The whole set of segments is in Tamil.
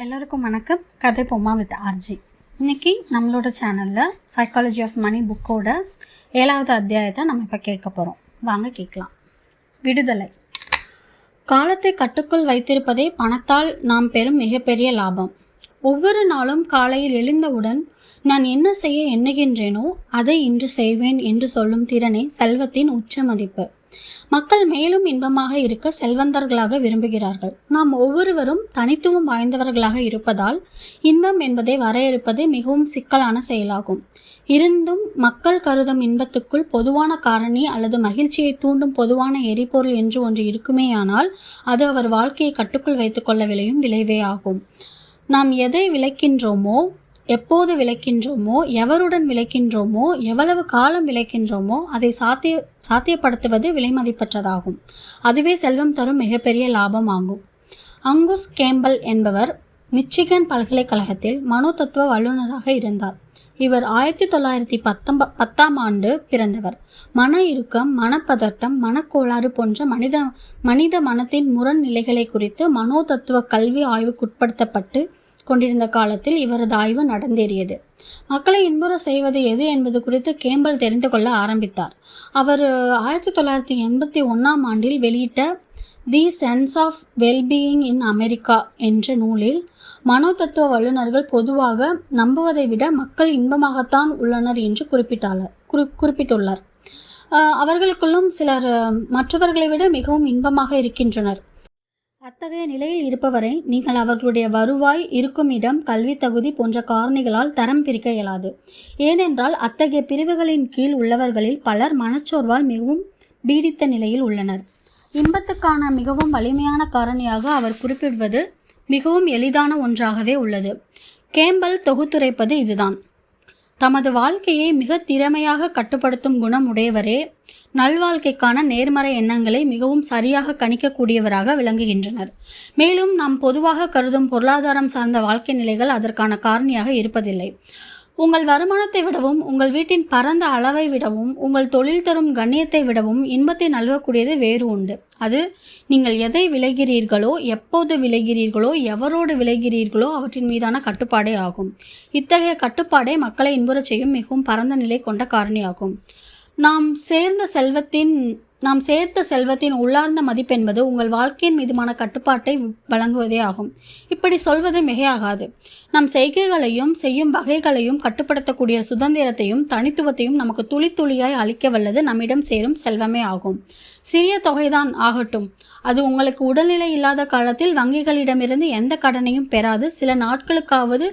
எல்லாருக்கும் வணக்கம். கதை பொம்மா வித் ஆர்ஜி. இன்னைக்கு நம்மளோட சேனலில் சைக்காலஜி ஆஃப் மணி புக்கோட 7வது அத்தியாயத்தை நம்ம இப்போ கேட்க போகிறோம். வாங்க கேட்கலாம். விடுதலை. காலத்தை கட்டுக்குள் வைத்திருப்பதே பணத்தால் நாம் பெறும் மிகப்பெரிய லாபம். ஒவ்வொரு நாளும் காலையில் எழுந்தவுடன் நான் என்ன செய்ய எண்ணுகின்றேனோ அதை இன்று செய்வேன் என்று சொல்லும் திறனே செல்வத்தின் உச்ச மதிப்பு. மக்கள் மேலும் இன்பமாக இருக்க செல்வந்தர்களாக விரும்புகிறார்கள். நாம் ஒவ்வொருவரும் தனித்துவம் வாய்ந்தவர்களாக இருப்பதால் இன்பம் என்பதை வரையறுப்பது மிகவும் சிக்கலான செயலாகும். இருந்தும் மக்கள் கருதும் இன்பத்துக்குள் பொதுவான காரணி அல்லது மகிழ்ச்சியை தூண்டும் பொதுவான எரிபொருள் என்று ஒன்று இருக்குமேயானால் அது அவர் வாழ்க்கையை கட்டுக்குள் வைத்துக் கொள்ள விளையும் விளைவே ஆகும். நாம் எதை விளைக்கின்றோமோ, எப்போது விளைக்கின்றோமோ, எவருடன் விளைக்கின்றோமோ, எவ்வளவு காலம் விளைக்கின்றோமோ அதை சாத்தியப்படுத்துவது விலை மதிப்பற்றதாகும். அதுவே செல்வம் தரும் மிகப்பெரிய லாபம் ஆகும். அங்குஸ் கேம்பல் என்பவர் மிச்சிகன் பல்கலைக்கழகத்தில் மனோதத்துவ வல்லுநராக இருந்தார். இவர் 1910ஆம் ஆண்டு பிறந்தவர். மன இறுக்கம், மனப்பதட்டம், மனக்கோளாறு போன்ற மனித மனத்தின் முரண் நிலைகளை குறித்து மனோதத்துவ கல்வி ஆய்வுக்குட்படுத்தப்பட்டு கொண்டிருந்த காலத்தில் இவரது ஆய்வு நடந்தேறியது. மக்களை இன்புற செய்வது எது என்பது குறித்து கேம்பல் தெரிந்து கொள்ள ஆரம்பித்தார். அவர் 1981ஆம் ஆண்டில் வெளியிட்ட the sense of wellbeing in America என்ற நூலில் மனோதத்துவ வல்லுநர்கள் பொதுவாக நம்புவதை விட மக்கள் இன்பமாகத்தான் உள்ளனர் என்று குறிப்பிட்டுள்ளார். அவர்களுக்குள்ளும் சிலர் மற்றவர்களை விட மிகவும் இன்பமாக இருக்கின்றனர். அத்தகைய நிலையில் இருப்பவரை நீங்கள் அவர்களுடைய வருவாய், இருக்கும் இடம், கல்வி தகுதி போன்ற காரணிகளால் தரம் பிரிக்க இயலாது. ஏனென்றால் அத்தகைய பிரிவுகளின் கீழ் உள்ளவர்களில் பலர் மனச்சோர்வால் மிகவும் பீடித்த நிலையில் உள்ளனர். இன்பத்துக்கான மிகவும் வலிமையான காரணியாக அவர் குறிப்பிடுவது மிகவும் எளிதான ஒன்றாகவே உள்ளது. கேம்பல் தொகுத்துரைப்பது இதுதான். தமது வாழ்க்கையை மிக திறமையாக கட்டுப்படுத்தும் குணம் உடையவரே நல்வாழ்க்கைக்கான நேர்மறை எண்ணங்களை மிகவும் சரியாக கணிக்கக்கூடியவராக விளங்குகின்றனர். மேலும் நாம் பொதுவாக கருதும் பொருளாதாரம் சார்ந்த வாழ்க்கை நிலைகள் அதற்கான காரணியாக இருப்பதில்லை. உங்கள் வருமானத்தை விடவும், உங்கள் வீட்டின் பரந்த அளவை விடவும், உங்கள் தொழில் தரும் கண்ணியத்தை விடவும் இன்பத்தை நல்கக்கூடியது வேறு உண்டு. அது நீங்கள் எதை விளைகிறீர்களோ, எப்போது விளைகிறீர்களோ, எவரோடு விளைகிறீர்களோ அவற்றின் மீதான கட்டுப்பாடே ஆகும். இத்தகைய கட்டுப்பாடே மக்களை இன்புறச் செய்யும் மிகவும் பரந்த நிலை கொண்ட காரணியாகும். நாம் சேர்த்த செல்வத்தின் உள்ளார்ந்த மதிப்பென்பது உங்கள் வாழ்க்கையின் மீதுமான கட்டுப்பாட்டை வழங்குவதே ஆகும். இப்படி சொல்வது மிகையாகாது. நம் செய்கைகளையும் செய்யும் வகைகளையும் கட்டுப்படுத்தக்கூடிய சுதந்திரத்தையும் தனித்துவத்தையும் நமக்கு துளி துளியாய் அளிக்க வல்லது நம்மிடம் சேரும் செல்வமே ஆகும். சிறிய தொகைதான் ஆகட்டும், அது உங்களுக்கு உடல்நிலை இல்லாத காலத்தில் வங்கிகளிடமிருந்து எந்த கடனையும் பெறாது சில நாட்களுக்காவது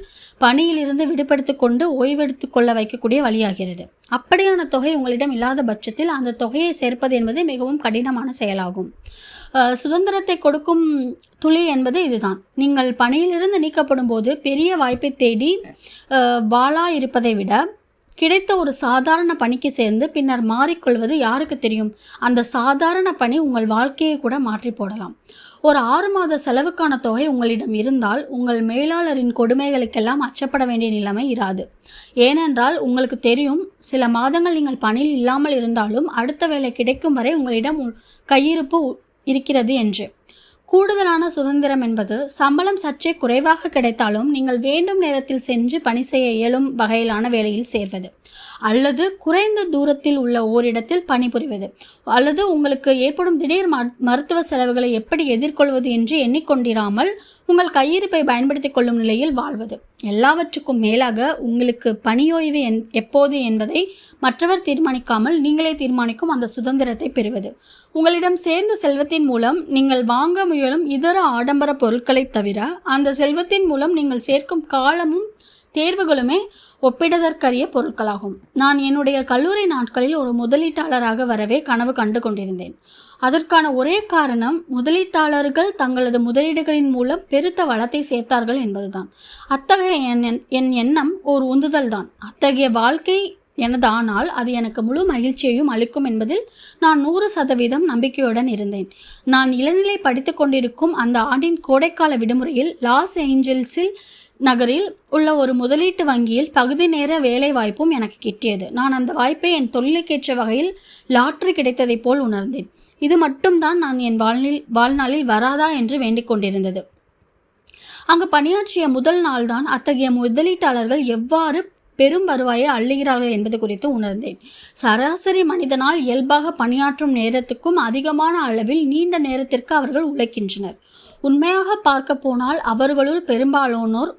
பணியிலிருந்து விடுபடுத்திக் கொண்டு ஓய்வெடுத்து கொள்ள வைக்கக்கூடிய வழியாகிறது. அப்படியான தொகை உங்களிடம் இல்லாத பட்சத்தில் அந்த தொகையை சேர்ப்பது என்பது மிகவும் கடினமான செயலாகும். சுதந்திரத்தை கொடுக்கும் துளி என்பது இதுதான். நீங்கள் பணியிலிருந்து நீக்கப்படும் போது பெரிய வாய்ப்பை தேடி வாளா இருப்பதை விட கிடைத்த ஒரு சாதாரண பணிக்கு சேர்ந்து பின்னர் மாறிக்கொள்வது யாருக்கு தெரியும்? அந்த சாதாரண பணி உங்கள் வாழ்க்கையை கூட மாற்றி போடலாம். ஒரு 6 மாத செலவுக்கான தொகை உங்களிடம் இருந்தால் உங்கள் மேலாளரின் கொடுமைகளுக்கெல்லாம் அச்சப்பட வேண்டிய நிலைமை இராது. ஏனென்றால் உங்களுக்கு தெரியும், சில மாதங்கள் நீங்கள் பணியில் இல்லாமல் இருந்தாலும் அடுத்த வேலை கிடைக்கும் வரை உங்களிடம் கையிருப்பு இருக்கிறது என்று. கூடுதலான சுதந்திரம் என்பது சம்பளம் சற்றே குறைவாக கிடைத்தாலும் நீங்கள் வேண்டும் நேரத்தில் சென்று பணி செய்ய இயலும் வகையிலான வேலையில் சேர்வது, அல்லது குறைந்த தூரத்தில் உள்ள ஓரிடத்தில் பணிபுரிவது, அல்லது உங்களுக்கு ஏற்படும் திடீர் மருத்துவ செலவுகளை எப்படி எதிர்கொள்வது என்று எண்ணிக்கொண்டிராமல் உங்கள் கையிருப்பை பயன்படுத்திக் கொள்ளும் நிலையில் வாழ்வது. எல்லாவற்றுக்கும் மேலாக உங்களுக்கு பணியோய்வு எப்போது என்பதை மற்றவர் தீர்மானிக்காமல் நீங்களே தீர்மானிக்கும் அந்த சுதந்திரத்தை பெறுவது. உங்களிடம் சேர்ந்த செல்வத்தின் மூலம் நீங்கள் வாங்க முயலும் இதர ஆடம்பர பொருட்களை தவிர அந்த செல்வத்தின் மூலம் நீங்கள் சேர்க்கும் காலமும் தேர்வுகளுமே ஒப்பிடுவதற்கரிய பொருட்களாகும். நான் என்னுடைய கல்லூரி நாட்களில் ஒரு முதலீட்டாளராக வரவே கனவு கண்டு கொண்டிருந்தேன். அதற்கான ஒரே காரணம் முதலீட்டாளர்கள் தங்களது முதலீடுகளின் மூலம் பெருத்த வளத்தை சேர்த்தார்கள் என்பதுதான். அத்தகைய என் எண்ணம் ஒரு உந்துதல் தான். அத்தகைய வாழ்க்கை எனதானால் அது எனக்கு முழு மகிழ்ச்சியையும் அளிக்கும் என்பதில் நான் 100% நம்பிக்கையுடன் இருந்தேன். நான் இளநிலை படித்து கொண்டிருக்கும் அந்த ஆண்டின் கோடைக்கால விடுமுறையில் லாஸ் ஏஞ்சல்ஸில் நகரில் உள்ள ஒரு முதலீட்டு வங்கியில் பகுதி நேர வேலை வாய்ப்பும் எனக்கு கிட்டியது. நான் அந்த வாய்ப்பை என் தொழிலுக்கேற்ற வகையில் லாட்டரி கிடைத்ததை போல் உணர்ந்தேன். இது மட்டும்தான் நான் என் வாழ்நாளில் வராதா என்று வேண்டிக் கொண்டிருந்தது. அங்கு பணியாற்றிய முதல் நாள்தான் அத்தகைய முதலீட்டாளர்கள் எவ்வாறு பெரும் வருவாயை அள்ளுகிறார்கள் என்பது குறித்து உணர்ந்தேன். சராசரி மனிதனால் இயல்பாக பணியாற்றும் நேரத்துக்கும் அதிகமான அளவில் நீண்ட நேரத்திற்கு அவர்கள் உழைக்கின்றனர். உண்மையாக பார்க்க போனால் அவர்களுள் பெரும்பாலானோர்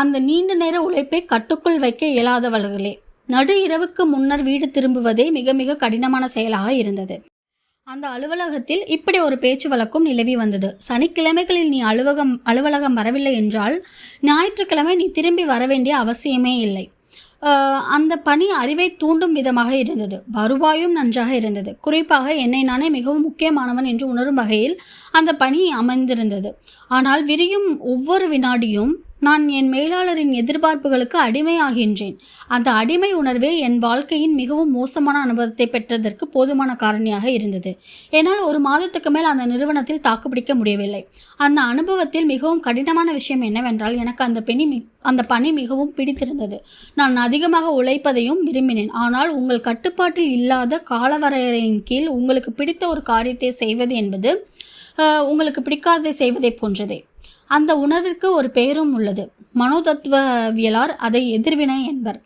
அந்த நீண்ட நேர உழைப்பை கட்டுக்குள் வைக்க இயலாதவர்களே. நடு இரவுக்கு முன்னர் வீடு திரும்புவதே மிக மிக கடினமான செயலாக இருந்தது. அந்த அலுவலகத்தில் இப்படி ஒரு பேச்சு வழக்கும் நிலவி வந்தது. சனிக்கிழமைகளில் நீ அலுவலகம் வரவில்லை என்றால் ஞாயிற்றுக்கிழமை நீ திரும்பி வர வேண்டிய அவசியமே இல்லை. அந்த பணி அறிவை தூண்டும் விதமாக இருந்தது. வருவாயும் நன்றாக இருந்தது. குறிப்பாக என்னை நானே மிகவும் முக்கியமானவன் என்று உணரும் வகையில் அந்த பணி அமைந்திருந்தது. ஆனால் விரியும் ஒவ்வொரு வினாடியும் நான் என் மேலாளரின் எதிர்பார்ப்புகளுக்கு அடிமையாகின்றேன். அந்த அடிமை உணர்வே என் வாழ்க்கையின் மிகவும் மோசமான அனுபவத்தை பெற்றதற்கு போதுமான காரணியாக இருந்தது. என்னால் ஒரு மாதத்துக்கு மேல் அந்த நிறுவனத்தில் தாக்குப்பிடிக்க முடியவில்லை. அந்த அனுபவத்தில் மிகவும் கடினமான விஷயம் என்னவென்றால், எனக்கு அந்த பணி மிகவும் பிடித்திருந்தது. நான் அதிகமாக உழைப்பதையும் விரும்பினேன். ஆனால் உங்கள் கட்டுப்பாட்டில் இல்லாத காலவரையறையின் கீழ் உங்களுக்கு பிடித்த ஒரு காரியத்தை செய்வது என்பது உங்களுக்கு பிடிக்காததை செய்வதை போன்றதே. அந்த உணர்விற்கு ஒரு பெயரும் உள்ளது. மனோதத்துவவியலார் அதை எதிர்வினை என்பர்.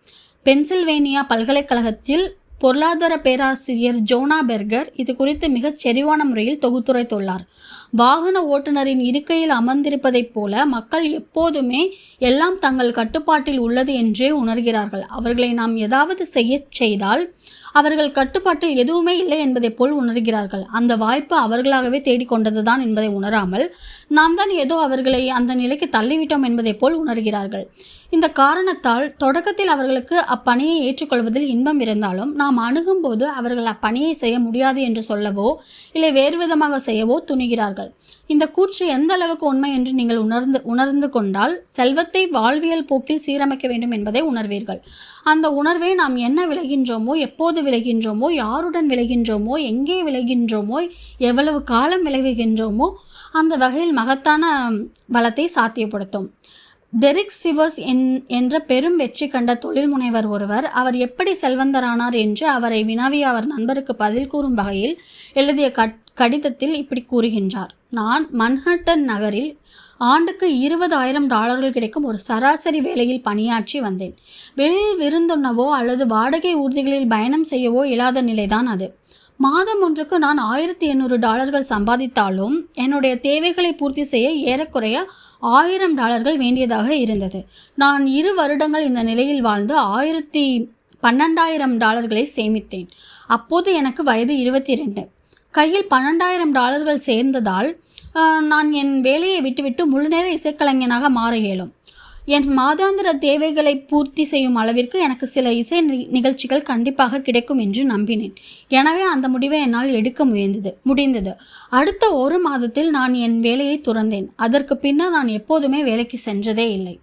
பென்சில்வேனியா பல்கலைக்கழகத்தில் பொருளாதார பேராசிரியர் ஜோனா பெர்கர் இது குறித்து மிகச் செறிவான முறையில் தொகுத்துரைத்துள்ளார். வாகன ஓட்டுநரின் இருக்கையில் அமர்ந்திருப்பதைப் போல மக்கள் எப்போதுமே எல்லாம் தங்கள் கட்டுப்பாட்டில் உள்ளது என்றே உணர்கிறார்கள். அவர்களை நாம் ஏதாவது செய்தால் அவர்கள் கட்டுப்பாட்டில் எதுவுமே இல்லை என்பதைப் போல் உணர்கிறார்கள். அந்த வாய்ப்பு அவர்களாகவே தேடிக்கொண்டதுதான் என்பதை உணராமல் நாம் தான் ஏதோ அவர்களை அந்த நிலைக்கு தள்ளிவிட்டோம் என்பதைப் போல் உணர்கிறார்கள். இந்த காரணத்தால் தொடக்கத்தில் அவர்களுக்கு அப்பணியை ஏற்றுக்கொள்வதில் இன்பம் இருந்தாலும் நாம் அணுகும்போது அவர்கள் அப்பணியை செய்ய முடியாது என்று சொல்லவோ இல்லை வேறு விதமாக செய்யவோ துணிகிறார்கள். இந்த கூற்று எந்த அளவுக்கு உண்மை என்று நீங்கள் உணர்ந்து கொண்டால் செல்வத்தை வாழ்வியல் போக்கில் சீரமைக்க வேண்டும் என்பதை உணர்வீர்கள். அந்த உணர்வை நாம் என்ன விளைகின்றோமோ, எப்போது விளைகின்றோமோ, யாருடன் விளைகின்றோமோ, எங்கே விளைகின்றோமோ, எவ்வளவு காலம் விளைவுகின்றோமோ அந்த வகையில் மகத்தான வளத்தை சாத்தியப்படுத்தும். டெரிக் சிவர்ஸ் என்ற பெரும் வெற்றி கண்ட தொழில் முனைவர் ஒருவர் அவர் எப்படி செல்வந்தரானார் என்று அவரை வினாவிய அவர் நண்பருக்கு பதில் கூறும் வகையில் எழுதிய கடிதத்தில் இப்படி கூறுகின்றார். நான் மன்ஹட்டன் நகரில் ஆண்டுக்கு $20,000 கிடைக்கும் ஒரு சராசரி வேலையில் பணியாற்றி வந்தேன். வெளியில் விருந்துண்ணவோ அல்லது வாடகை ஊர்திகளில் பயணம் செய்யவோ இயலாத நிலைதான் அது. மாதம் ஒன்றுக்கு நான் $1,800 சம்பாதித்தாலும் என்னுடைய தேவைகளை பூர்த்தி செய்ய ஏறக்குறைய $1,000 வேண்டியதாக இருந்தது. நான் 2 வருடங்கள் இந்த நிலையில் வாழ்ந்து $12,000 சேமித்தேன். அப்போது எனக்கு வயது 22. கையில் $12,000 சேர்ந்ததால் நான் என் வேலையை விட்டுவிட்டு முழுநேர இசைக்கலைஞனாக மாற இயலும். என் மாதாந்திர தேவைகளை பூர்த்தி செய்யும் அளவிற்கு எனக்கு சில இசை நிகழ்ச்சிகள் கண்டிப்பாக கிடைக்கும் என்று நம்பினேன். எனவே அந்த முடிவை என்னால் எடுக்க முடிந்தது. அடுத்த 1 மாதத்தில் நான் என் வேலையை துறந்தேன். அதற்கு பின்னர் நான் எப்போதுமே வேலைக்கு சென்றதே இல்லை.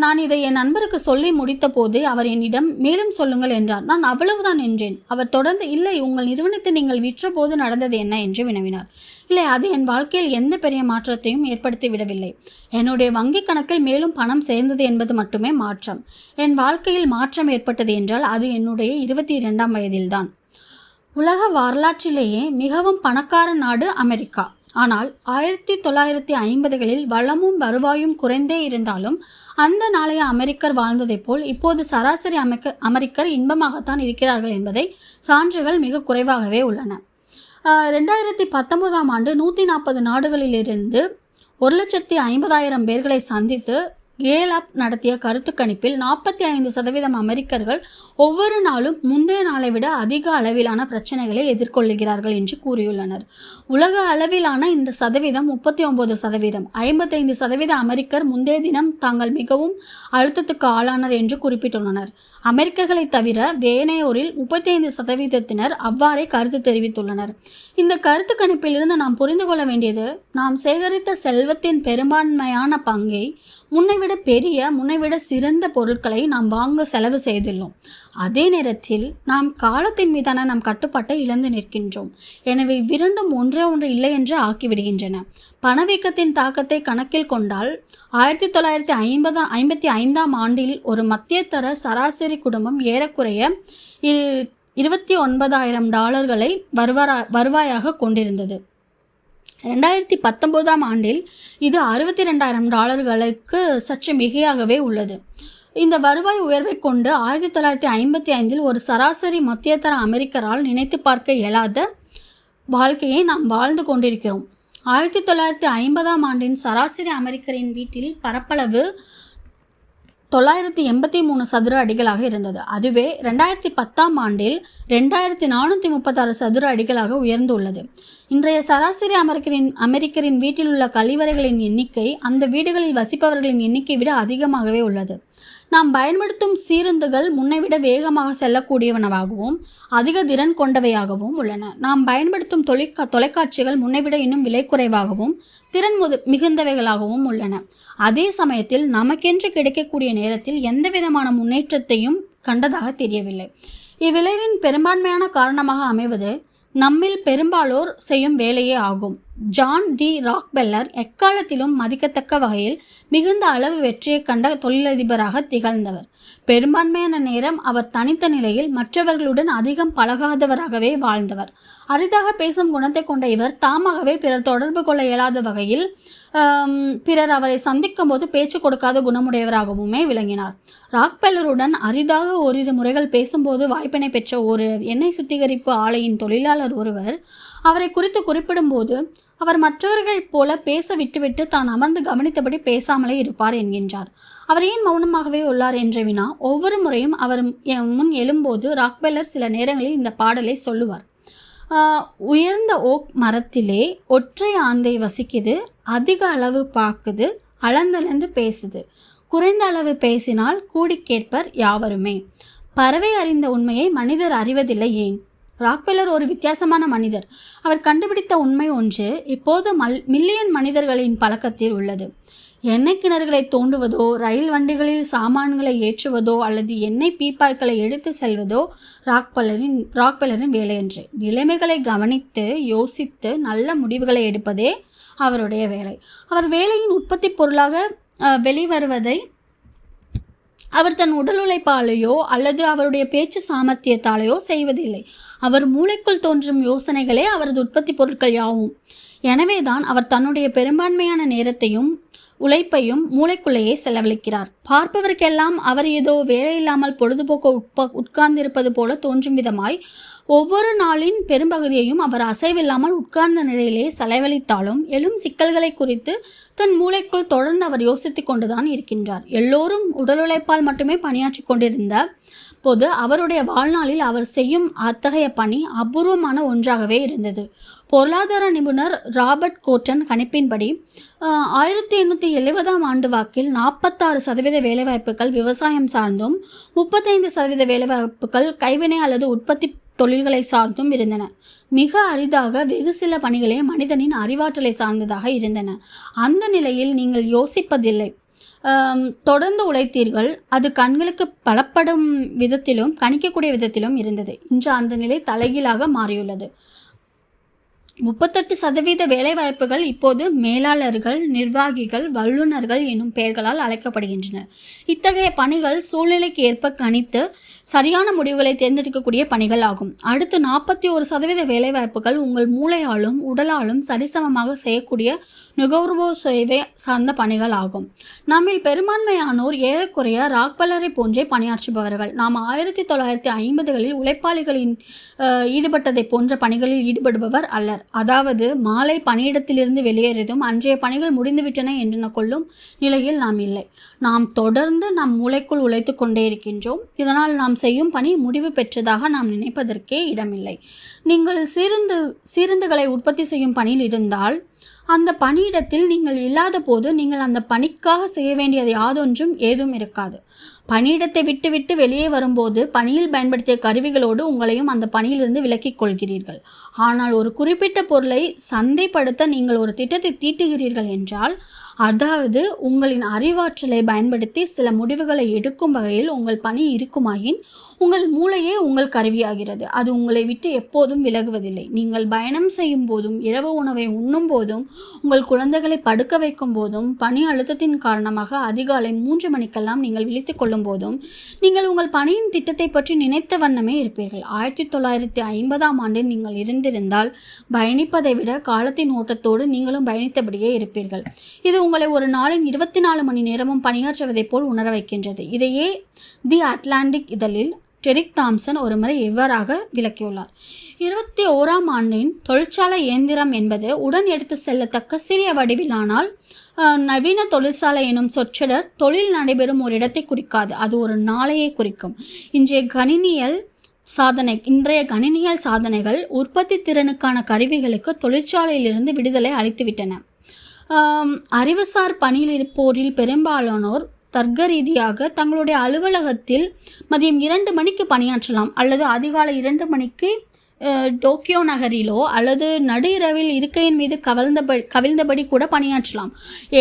நான் இதை என் நண்பருக்கு சொல்லி முடித்த போது அவர் என்னிடம் மேலும் சொல்லுங்கள் என்றார். நான் அவ்வளவுதான் என்றேன். அவர் தொடர்ந்து, இல்லை, உங்கள் நிறுவனத்தை நீங்கள் விற்ற போது நடந்தது என்ன என்று வினவினார். இல்லை, அது என் வாழ்க்கையில் எந்த பெரிய மாற்றத்தையும் ஏற்படுத்தி விடவில்லை. என்னுடைய வங்கி கணக்கில் மேலும் பணம் சேர்ந்தது என்பது மட்டுமே மாற்றம். என் வாழ்க்கையில் மாற்றம் ஏற்பட்டது என்றால் அது என்னுடைய 22ஆம் வயதில்தான். உலக வரலாற்றிலேயே மிகவும் பணக்கார நாடு அமெரிக்கா. ஆனால் 1950களில் வளமும் வருவாயும் குறைந்தே இருந்தாலும் அந்த நாளைய அமெரிக்கர் வாழ்ந்ததைப் போல் இப்போது சராசரி அமெரிக்கர் இன்பமாகத்தான் இருக்கிறார்கள் என்பதை சான்றுகள் மிக குறைவாகவே உள்ளன. 2019ஆம் ஆண்டு 140 நாடுகளிலிருந்து 1,50,000 பேர்களை சந்தித்து கேலப் நடத்திய கருத்து கணிப்பில் 45% அமெரிக்கர்கள் ஒவ்வொரு நாளும் முந்தைய நாளை விட அதிக அளவிலான பிரச்சனைகளை எதிர்கொள்கிறார்கள் என்று கூறியுள்ளனர். உலக அளவிலான இந்த சதவீதம் 39%. 55% அமெரிக்கர் முந்தைய தினம் தாங்கள் மிகவும் அழுத்தத்துக்கு ஆளானர் என்று குறிப்பிட்டுள்ளனர். அமெரிக்கர்களை தவிர வேணையோரில் 35% அவ்வாறே கருத்து தெரிவித்துள்ளனர். இந்த கருத்து கணிப்பிலிருந்து நாம் புரிந்து கொள்ள வேண்டியது, நாம் சேகரித்த செல்வத்தின் பெரும்பான்மையான பங்கை முன்னைவிட சிறந்த பொருட்களை நாம் வாங்க செலவு செய்துள்ளோம். அதே நேரத்தில் நாம் காலத்தின் மீதான நம் கட்டுப்பாட்டை இழந்து நிற்கின்றோம். எனவே இரண்டும் ஒன்றே ஒன்று இல்லை என்று ஆக்கிவிடுகின்றன. பணவீக்கத்தின் தாக்கத்தை கணக்கில் கொண்டால் 1955ஆம் ஆண்டில் ஒரு மத்தியதர சராசரி குடும்பம் ஏறக்குறைய $29,000 வருவாயாக கொண்டிருந்தது. 2019ஆம் ஆண்டில் இது $62,000 சற்று மிகையாகவே உள்ளது. இந்த வருவாய் உயர்வை கொண்டு 1955இல் ஒரு சராசரி மத்தியதர அமெரிக்கரால் நினைத்து பார்க்க இயலாத வாழ்க்கையை நாம் வாழ்ந்து கொண்டிருக்கிறோம். 1950ஆம் ஆண்டின் சராசரி அமெரிக்கரின் வீட்டில் பரப்பளவு 983 சதுர அடிகளாக இருந்தது. அதுவே 2010ஆம் ஆண்டில் 2436 சதுர அடிகளாக உயர்ந்துள்ளது. இன்றைய சராசரி அமெரிக்கரின் வீட்டில் உள்ள கழிவறைகளின் எண்ணிக்கை அந்த வீடுகளில் வசிப்பவர்களின் எண்ணிக்கை விட அதிகமாகவே உள்ளது. நாம் பயன்படுத்தும் சீருந்துகள் முன்னைவிட வேகமாக செல்லக்கூடியவனவாகவும் அதிக திறன் கொண்டவையாகவும் உள்ளன. நாம் பயன்படுத்தும் தொலைக்காட்சிகள் முன்னைவிட இன்னும் விலை குறைவாகவும் திறன் மிகுந்தவைகளாகவும் உள்ளன. அதே சமயத்தில் நமக்கென்று கிடைக்கக்கூடிய நேரத்தில் எந்த விதமான முன்னேற்றத்தையும் கண்டதாக தெரியவில்லை. இவ்விளைவின் பெரும்பான்மையான காரணமாக அமைவது நம்மில் பெரும்பாலோர் செய்யும் வேலையே ஆகும். ஜான் டி ராக்பெல்லர் எக்காலத்திலும் மதிக்கத்தக்க வகையில் மிகுந்த அளவு வெற்றியை கண்ட தொழிலதிபராக திகழ்ந்தவர். பெரும்பான்மையான நேரம் அவர் தனித்த நிலையில் மற்றவர்களுடன் அதிகம் பழகாதவராகவே வாழ்ந்தவர். அரிதாக பேசும் குணத்தை கொண்ட இவர் தாமாகவே பிறர் தொடர்பு கொள்ள இயலாத வகையில் பிறர் அவரை சந்திக்கும் போது பேச்சு கொடுக்காத குணமுடையவராகவுமே விளங்கினார். ராக்பெல்லருடன் அரிதாக ஓரிரு முறைகள் பேசும்போது வாய்ப்பினை பெற்ற ஒரு எண்ணெய் சுத்திகரிப்பு ஆலையின் தொழிலாளர் ஒருவர் அவரை குறித்து குறிப்பிடும் போது அவர் மற்றவர்கள் போல பேச விட்டுவிட்டு தான் அமர்ந்து கவனித்தபடி பேசாமலே இருப்பார் என்கின்றார். அவர் ஏன் மௌனமாகவே உள்ளார் என்ற வினா ஒவ்வொரு முறையும் அவர் முன் எழும்போது ராக்பெல்லர் சில நேரங்களில் இந்த பாடலை சொல்லுவார். உயர்ந்த ஓக் மரத்திலே ஒற்றை ஆந்தை வசிக்குது, அதிக அளவு பாக்குது, அளந்தளந்து பேசுது, குறைந்த அளவு பேசினால் கூடி கேட்பர் யாவருமே. பறவை அறிந்த உண்மையை மனிதர் அறிவதில்லை ஏன்? ராக்பெல்லர் ஒரு வித்தியாசமான மனிதர். அவர் கண்டுபிடித்த உண்மை ஒன்று இப்போது மில்லியன் மனிதர்களின் பழக்கத்தில் உள்ளது. எண்ணெய் கிணறுகளை தோண்டுவதோ, ரயில் வண்டிகளில் சாமான்களை ஏற்றுவதோ அல்லது எண்ணெய் பீப்பாய்களை எடுத்து செல்வதோ ராக்பெல்லரின் வேலையன்று. நிலைமைகளை கவனித்து யோசித்து நல்ல முடிவுகளை எடுப்பதே அவருடைய வேலை. அவர் வேலையின் உற்பத்தி பொருளாக வெளிவருவதை அவர் தன் உடல் உழைப்பாலேயோ அல்லது அவருடைய பேச்சு சாமர்த்தியத்தாலேயோ செய்வதில்லை. அவர் மூளைக்குள் தோன்றும் யோசனைகளே அவரது உற்பத்தி பொருட்கள் யாவும். எனவேதான் அவர் தன்னுடைய பெரும்பான்மையான நேரத்தையும் உழைப்பையும் மூளைக்குள்ளேயே செலவழிக்கிறார். பார்ப்பவருக்கெல்லாம் அவர் ஏதோ வேலையில்லாமல் பொழுதுபோக்க உட்கார்ந்திருப்பது போல தோன்றும் விதமாய் ஒவ்வொரு நாளின் பெரும்பகுதியையும் அவர் அசைவில்லாமல் உட்கார்ந்த நிலையிலே செலவழித்தாலும் எழும் சிக்கல்களை குறித்து தன் மூளைக்குள் தொடர்ந்து அவர் யோசித்து கொண்டுதான் இருக்கின்றார். எல்லோரும் உடல் உழைப்பால் மட்டுமே பணியாற்றி கொண்டிருந்த போது அவருடைய வாழ்நாளில் அவர் செய்யும் அத்தகைய பணி அபூர்வமான ஒன்றாகவே இருந்தது. பொருளாதார நிபுணர் ராபர்ட் கோட்டன் கணிப்பின்படி 1870ஆம் ஆண்டு வாக்கில் 46% வேலைவாய்ப்புகள் விவசாயம் சார்ந்தும் 35% வேலைவாய்ப்புகள் கைவினை அல்லது உற்பத்தி தொழில்களை சார்ந்தும் இருந்தன. மிக அரிதாக வெகு சில பணிகளே மனிதனின் அறிவாற்றலை சார்ந்ததாக இருந்தன. அந்த நிலையில் நீங்கள் யோசிப்பதில்லை, தொடர்ந்து உழைத்தீர்கள். அது கண்களுக்கு பலப்படும் விதத்திலும் கணிக்கக்கூடிய விதத்திலும் இருந்தது. இன்று அந்த நிலை தலைகீழாக மாறியுள்ளது. 38% வேலைவாய்ப்புகள் இப்போது மேலாளர்கள், நிர்வாகிகள், வல்லுநர்கள் என்னும் பெயர்களால் அழைக்கப்படுகின்றன. இத்தகைய பணிகள் சூழ்நிலைக்கு ஏற்ப கணித்து சரியான முடிவுகளை தேர்ந்தெடுக்கக்கூடிய பணிகள் ஆகும். அடுத்து 41% வேலைவாய்ப்புகள் உங்கள் மூளையாலும் உடலாலும் சரிசமமாக செய்யக்கூடிய நுகர்வு சேவை சார்ந்த பணிகள் ஆகும். நம்மில் பெரும்பான்மையானோர் ஏறக்குறைய ராக்பெல்லரை போன்றே பணியாற்றுபவர்கள். நாம் 1950களில் உழைப்பாளிகளின் ஈடுபட்டதை போன்ற பணிகளில் ஈடுபடுபவர் அல்லர். அதாவது மாலை பணியிடத்திலிருந்து வெளியேறதும் அன்றைய பணிகள் முடிந்துவிட்டன என்று கொள்ளும் நிலையில் நாம் இல்லை. நாம் தொடர்ந்து நம் மூளைக்குள் உழைத்து கொண்டே இருக்கின்றோம். இதனால் நாம் செய்யும் பணி முடிவு பெற்றதாக நாம் நினைப்பதற்கே இடமில்லை. நீங்கள் சீருந்துகளை உற்பத்தி செய்யும் பணியில் இருந்தால் அந்த பணியிடத்தில் நீங்கள் இல்லாத போது நீங்கள் அந்த பணிக்காக செய்ய வேண்டியது யாதொன்றும் ஏதும் இருக்காது. பணியிடத்தை விட்டுவிட்டு வெளியே வரும்போது பணியில் பயன்படுத்திய கருவிகளோடு உங்களையும் அந்த பணியிலிருந்து விலக்கிக் கொள்கிறீர்கள். ஆனால் ஒரு குறிப்பிட்ட பொருளை சந்தைப்படுத்த நீங்கள் ஒரு திட்டத்தை தீட்டுகிறீர்கள் என்றால் அதாவது உங்களின் அறிவாற்றலை பயன்படுத்தி சில முடிவுகளை எடுக்கும் வகையில் உங்கள் பணி இருக்குமாயின் உங்கள் மூளையே உங்கள் கருவியாகிறது. அது உங்களை விட்டு எப்போதும் விலகுவதில்லை. நீங்கள் பயணம் செய்யும் போதும், இரவு உணவை உண்ணும் போதும், உங்கள் குழந்தைகளை படுக்க வைக்கும் போதும், பணி அழுத்தத்தின் காரணமாக அதிகாலை 3 மணிக்கெல்லாம் நீங்கள் விழித்துக் கொள்ளும் போதும் நீங்கள் உங்கள் பணியின் திட்டத்தை பற்றி நினைத்த வண்ணமே இருப்பீர்கள். 1950ஆம் ஆண்டில் நீங்கள் இருந்திருந்தால் பயணிப்பதை விட காலத்தின் ஓட்டத்தோடு நீங்களும் பயணித்தபடியே இருப்பீர்கள். இது உங்களை ஒரு நாளின் 24 மணி நேரமும் பணியாற்றுவதைப் போல் உணர வைக்கின்றது. இதையே தி அட்லாண்டிக் இதழில் டெரிக் தாம்சன் ஒருமுறை இவ்வாறாக விளக்கியுள்ளார். 21ஆம் ஆண்டின் தொழிற்சாலை இயந்திரம் என்பது உடன் எடுத்து செல்லத்தக்க சிறிய வடிவிலானால் நவீன தொழிற்சாலை எனும் சொற்றொடர் தொழில் நடைபெறும் ஒரு இடத்தை குறிக்காது, அது ஒரு நாளையை குறிக்கும். இன்றைய கணினியல் சாதனைகள் உற்பத்தி திறனுக்கான கருவிகளுக்கு தொழிற்சாலையிலிருந்து விடுதலை அளித்துவிட்டன. அறிவுசார் பணியில் இருப்போரில் பெரும்பாலானோர் தர்க்க ரீதியாக தங்களுடைய அலுவலகத்தில் மதியம் 2 மணிக்கு பணியாற்றலாம், அல்லது அதிகாலை 2 மணிக்கு டோக்கியோ நகரிலோ அல்லது நடு இரவில் இருக்கையின் மீது கவிழ்ந்தபடி கூட பணியாற்றலாம்.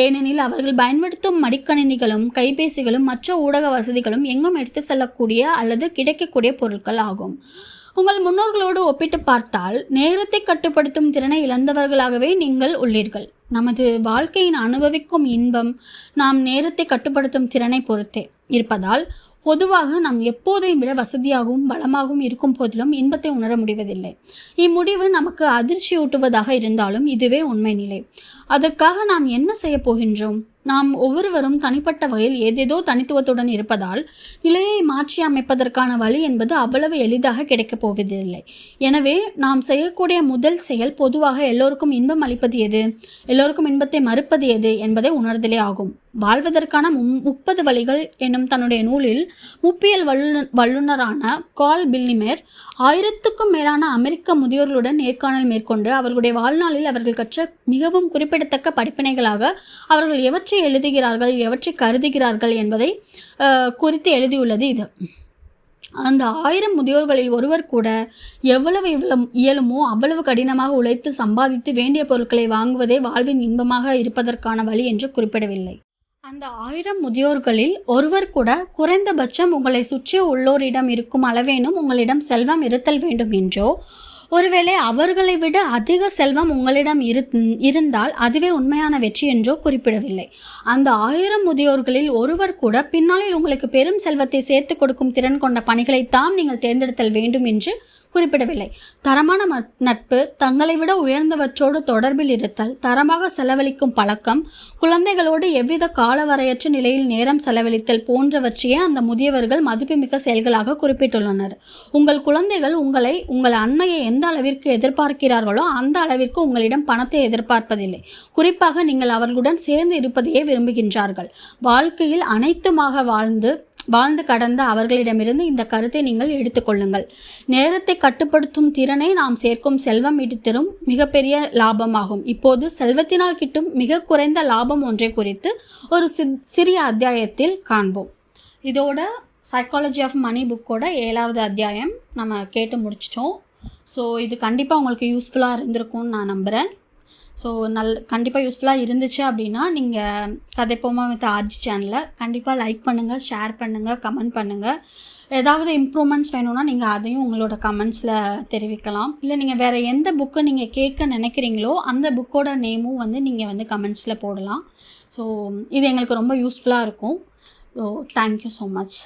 ஏனெனில் அவர்கள் பயன்படுத்தும் மடிக்கணினிகளும் கைபேசிகளும் மற்ற ஊடக வசதிகளும் எங்கும் எடுத்து செல்லக்கூடிய அல்லது கிடைக்கக்கூடிய பொருட்கள் ஆகும். உங்கள் முன்னோர்களோடு ஒப்பிட்டு பார்த்தால் நேரத்தை கட்டுப்படுத்தும் திறனை இழந்தவர்களாகவே நீங்கள் உள்ளீர்கள். நமது வாழ்க்கையின் அனுபவிக்கும் இன்பம் நாம் நேரத்தை கட்டுப்படுத்தும் திறனை பொறுத்தே இருப்பதால் பொதுவாக நாம் எப்போதையும் விட வசதியாகவும் பலமாகவும் இருக்கும் போதிலும் இன்பத்தை உணர முடிவதில்லை. இம்முடிவு நமக்கு அதிர்ச்சியூட்டுவதாக இருந்தாலும் இதுவே உண்மை நிலை. அதற்காக நாம் என்ன செய்ய போகின்றோம்? நாம் ஒவ்வொருவரும் தனிப்பட்ட வகையில் ஏதேதோ தனித்துவத்துடன் இருப்பதால் நிலையை மாற்றி அமைப்பதற்கான வழி என்பது அவ்வளவு எளிதாக கிடைக்கப் போவதில்லை. எனவே நாம் செய்யக்கூடிய முதல் செயல் பொதுவாக எல்லோருக்கும் இன்பம் அளிப்பது எது, எல்லோருக்கும் இன்பத்தை மறுப்பது எது என்பதை உணர்தலே ஆகும். வாழ்வதற்கான 30 வழிகள் என்னும் தன்னுடைய நூலில் முப்பியல் வல்லுநரான கால் பில்லிமேர் 1000க்கும் மேலான அமெரிக்க முதியோர்களுடன் நேர்காணல் மேற்கொண்டு அவர்களுடைய வாழ்நாளில் அவர்கள் கற்ற மிகவும் குறிப்பிடத்தக்க படிப்பினைகளாக அவர்கள் எவற்றை எழுதுகிறார்கள், எவற்றை கருதுகிறார்கள் என்பதை குறித்து எழுதியுள்ளது இது. அந்த 1000 முதியோர்களில் ஒருவர் கூட எவ்வளவு இயலுமோ அவ்வளவு கடினமாக உழைத்து சம்பாதித்து வேண்டிய பொருட்களை வாங்குவதே வாழ்வின் இன்பமாக இருப்பதற்கான வழி என்று குறிப்பிடவில்லை. அந்த 1000 முதியோர்களில் ஒருவர் கூட குறைந்தபட்சம் உங்களை சுற்றி உள்ளோரிடம் இருக்கும் அளவேனும் உங்களிடம் செல்வம் இருத்தல் வேண்டும் என்றோ, ஒருவேளை அவர்களை விட அதிக செல்வம் உங்களிடம் இருந்தால் அதுவே உண்மையான வெற்றி என்றோ குறிப்பிடவில்லை. அந்த 1000 முதியோர்களில் ஒருவர் கூட பின்னாளில் உங்களுக்கு பெரும் செல்வத்தை சேர்த்து கொடுக்கும் திறன் கொண்ட பணிகளைத்தான் நீங்கள் தேர்ந்தெடுத்தல் வேண்டும் என்று குறிப்பிடவில்லை. தரமான நட்பு, தங்களை விட உயர்ந்தவற்றோடு தொடர்பில் இருத்தல், தரமாக செலவழிக்கும் பழக்கம், குழந்தைகளோடு எவ்வித காலவரையற்ற நிலையில் நேரம் செலவழித்தல் போன்றவற்றையே அந்த முதியவர்கள் மதிப்புமிக்க செயல்களாக குறிப்பிட்டுள்ளனர். உங்கள் குழந்தைகள் உங்கள் அன்னையை எந்த அளவிற்கு எதிர்பார்க்கிறார்களோ அந்த அளவிற்கு உங்களிடம் பணத்தை எதிர்பார்ப்பதில்லை. குறிப்பாக நீங்கள் அவர்களுடன் சேர்ந்து இருப்பதையே விரும்புகின்றார்கள். வாழ்க்கையில் அனைத்துமாக வாழ்ந்து கடந்த அவர்களிடமிருந்து இந்த கருத்தை நீங்கள் எடுத்துக்கொள்ளுங்கள். நேரத்தை கட்டுப்படுத்தும் திறனை நாம் சேர்க்கும் செல்வம் ஈட்டுத்தரும் மிகப்பெரிய லாபமாகும். இப்போது செல்வத்தினால் கிட்டும் மிக குறைந்த லாபம் ஒன்றை குறித்து ஒரு சிறிய அத்தியாயத்தில் காண்போம். இதோட சைக்காலஜி ஆஃப் மணி புக்கோட 7வது அத்தியாயம் நம்ம கேட்டு முடிச்சிட்டோம். ஸோ இது கண்டிப்பாக உங்களுக்கு யூஸ்ஃபுல்லாக இருந்திருக்கும்னு நான் நம்புகிறேன். ஸோ கண்டிப்பாக யூஸ்ஃபுல்லாக இருந்துச்சு அப்படின்னா நீங்கள் கதைப்போமா வித் ஆர்ஜி சேனலை கண்டிப்பாக லைக் பண்ணுங்கள், ஷேர் பண்ணுங்கள், கமெண்ட் பண்ணுங்கள். ஏதாவது இம்ப்ரூவ்மெண்ட்ஸ் வேணும்னா நீங்கள் அதையும் உங்களோட கமெண்ட்ஸில் தெரிவிக்கலாம். இல்லை நீங்கள் வேறு எந்த புக்கு நீங்கள் கேட்க நினைக்கிறீங்களோ அந்த புக்கோட நேமும் நீங்கள் கமெண்ட்ஸில் போடலாம். ஸோ இது எங்களுக்கு ரொம்ப யூஸ்ஃபுல்லாக இருக்கும். So thank you so much.